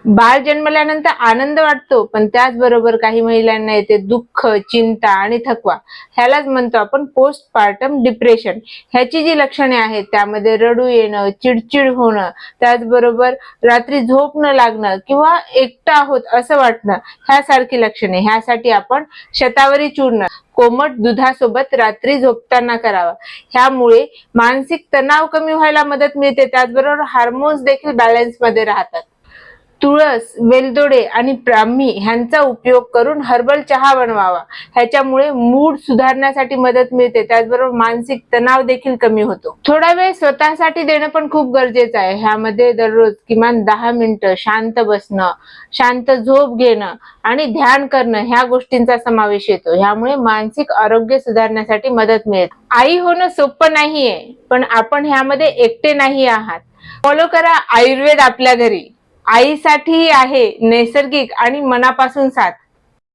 बाळ जन्मल्यानंतर आनंद वाटतो, पण त्याचबरोबर काही महिलांना येते दुःख, चिंता आणि थकवा. ह्यालाच म्हणतो आपण पोस्टपार्टम डिप्रेशन. ह्याची जी लक्षणे आहेत त्यामध्ये रडू येणं, चिडचिड होणं, त्याचबरोबर रात्री झोप न लागणं किंवा एकटा आहोत असं वाटणं, ह्यासारखी लक्षणे. ह्यासाठी आपण शतावरी चूर्ण कोमट दुधासोबत रात्री झोपताना करावा. ह्यामुळे मानसिक तणाव कमी व्हायला मदत मिळते, त्याचबरोबर हार्मोन्स देखील बॅलन्स मध्ये राहतात. तुळस, वेलदोडे आणि ब्राह्मी ह्यांचा उपयोग करून हर्बल चहा बनवावा. ह्याच्यामुळे मूड सुधारण्यासाठी मदत मिळते, त्याचबरोबर मानसिक तणाव देखील कमी होतो. थोडा वेळ स्वतःसाठी देणं पण खूप गरजेचं आहे. ह्यामध्ये दररोज किमान 10 मिनिटं शांत बसणं, शांत झोप घेणं आणि ध्यान करणं ह्या गोष्टींचा समावेश येतो. ह्यामुळे मानसिक आरोग्य सुधारण्यासाठी मदत मिळते. आई होणं सोपं नाहीये, पण आपण ह्यामध्ये एकटे नाही आहात. फॉलो करा आयुर्वेद आपल्या घरी. आईसाठी आहे नैसर्गिक आणि मनापासून साथ.